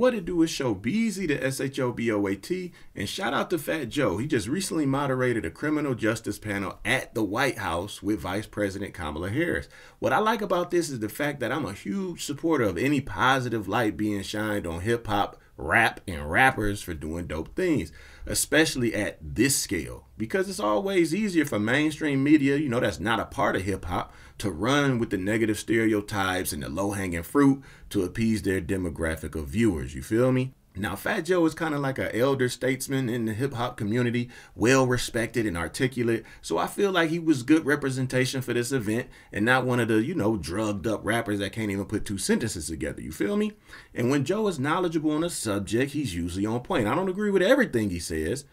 What it do is Shobeezy, the Shoboat, and shout out to Fat Joe. He just recently moderated a criminal justice panel at the White House with Vice President Kamala Harris. What I like about this is the fact that I'm a huge supporter of any positive light being shined on hip-hop, rap, and rappers for doing dope things, especially at this scale, because it's always easier for mainstream media, that's not a part of hip-hop, to run with the negative stereotypes and the low-hanging fruit to appease their demographic of viewers. You feel me? Now, Fat Joe is kind of like an elder statesman in the hip-hop community, well-respected and articulate, so I feel like he was good representation for this event and not one of the, drugged-up rappers that can't even put two sentences together. You feel me? And when Joe is knowledgeable on a subject, he's usually on point. I don't agree with everything he says.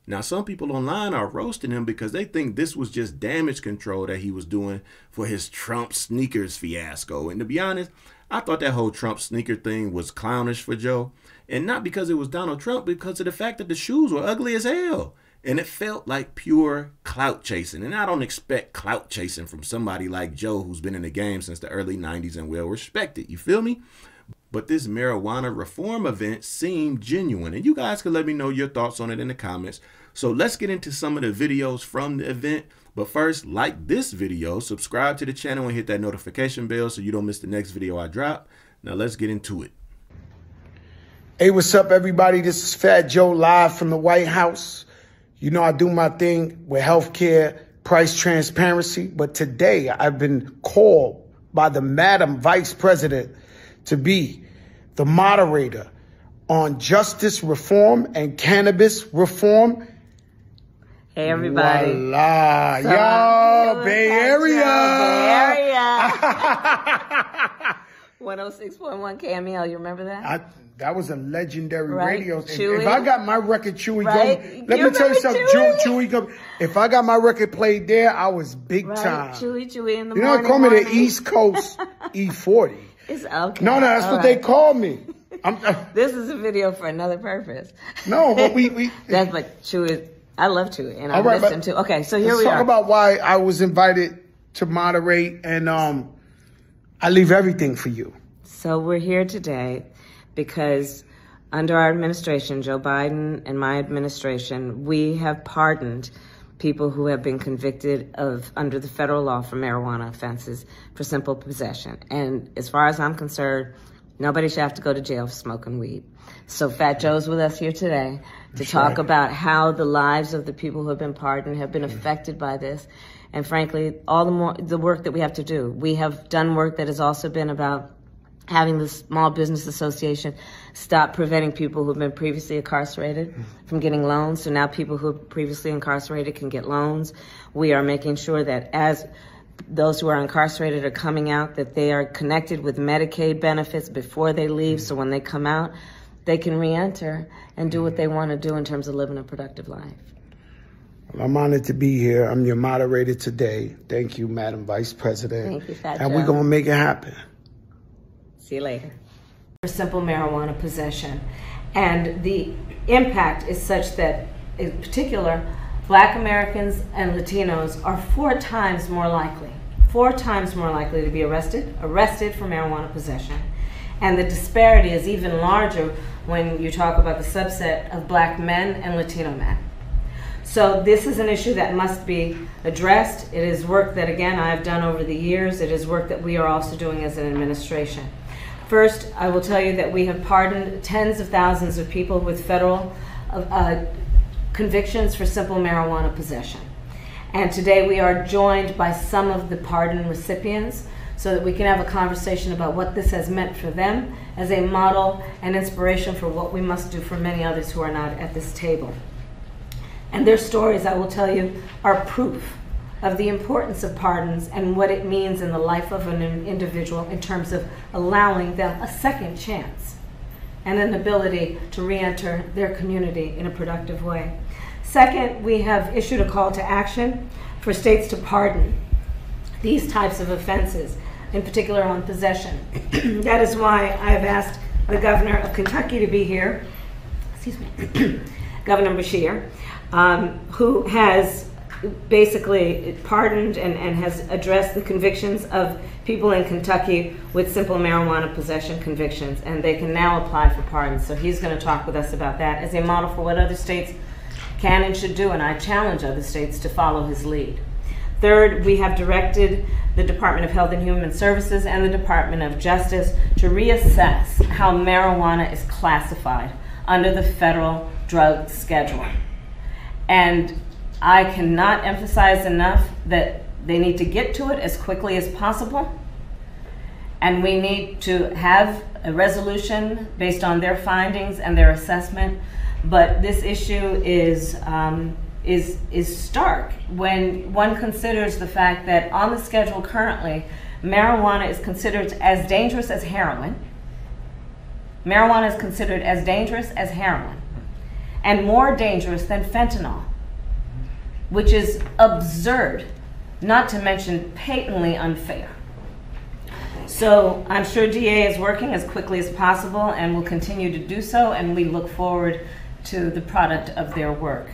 Now, some people online are roasting him because they think this was just damage control that he was doing for his Trump sneakers fiasco. And to be honest, I thought that whole Trump sneaker thing was clownish for Joe. And not because it was Donald Trump, because of the fact that the shoes were ugly as hell. And it felt like pure clout chasing. And I don't expect clout chasing from somebody like Joe, who's been in the game since the early 90s and well respected. You feel me? But this marijuana reform event seemed genuine. And you guys can let me know your thoughts on it in the comments. So let's get into some of the videos from the event. But first, like this video, subscribe to the channel and hit that notification bell so you don't miss the next video I drop. Now let's get into it. Hey, what's up, everybody? This is Fat Joe live from the White House. I do my thing with healthcare, price transparency. But today I've been called by the Madam Vice President to be the moderator on justice reform and cannabis reform. Hey, everybody. Voila. Yo, Bay Area. Bay Area. 106.1 KML, you remember that? That was a legendary right? radio. Chewy. If I got my record, Chewy, right? let me tell you something, Chewy. If I got my record played there, I was big time. Chewy in the morning. They call me the East Coast E40. It's okay. No, that's what they call me. This is a video for another purpose. No, but we that's like Chewy. I love Chewy, and I listen to. Okay, so here we are. Let's talk about why I was invited to moderate, and I leave everything for you. So we're here today because under our administration, Joe Biden and my administration, we have pardoned people who have been convicted of under the federal law for marijuana offenses for simple possession. And as far as I'm concerned, nobody should have to go to jail for smoking weed. So Fat Joe's with us here today to talk about how the lives of the people who have been pardoned have been affected by this. And frankly, the work that we have to do. We have done work that has also been about having the Small Business Association stop preventing people who've been previously incarcerated from getting loans. So now people who are previously incarcerated can get loans. We are making sure that as those who are incarcerated are coming out, that they are connected with Medicaid benefits before they leave. So when they come out, they can re-enter and do what they want to do in terms of living a productive life. Well, I'm honored to be here. I'm your moderator today. Thank you, Madam Vice President. Thank you, Fat Joe. And we're going to make it happen. See you later. For simple marijuana possession. And the impact is such that, in particular, Black Americans and Latinos are 4 times more likely to be arrested for marijuana possession. And the disparity is even larger when you talk about the subset of Black men and Latino men. So this is an issue that must be addressed. It is work that, again, I have done over the years. It is work that we are also doing as an administration. First, I will tell you that we have pardoned tens of thousands of people with federal convictions for simple marijuana possession. And today we are joined by some of the pardon recipients so that we can have a conversation about what this has meant for them as a model and inspiration for what we must do for many others who are not at this table. And their stories, I will tell you, are proof of the importance of pardons and what it means in the life of an individual in terms of allowing them a second chance and an ability to re-enter their community in a productive way. Second, we have issued a call to action for states to pardon these types of offenses, in particular on possession. That is why I have asked the governor of Kentucky to be here, excuse me, Governor Beshear, who has basically pardoned and has addressed the convictions of people in Kentucky with simple marijuana possession convictions, and they can now apply for pardons. So he's going to talk with us about that as a model for what other states can and should do, and I challenge other states to follow his lead. Third, we have directed the Department of Health and Human Services and the Department of Justice to reassess how marijuana is classified under the federal drug schedule. And I cannot emphasize enough that they need to get to it as quickly as possible, and we need to have a resolution based on their findings and their assessment. But this issue is stark when one considers the fact that on the schedule currently, marijuana is considered as dangerous as heroin. Marijuana is considered as dangerous as heroin and more dangerous than fentanyl, which is absurd, not to mention patently unfair. So I'm sure DA is working as quickly as possible and will continue to do so, and we look forward to the product of their work.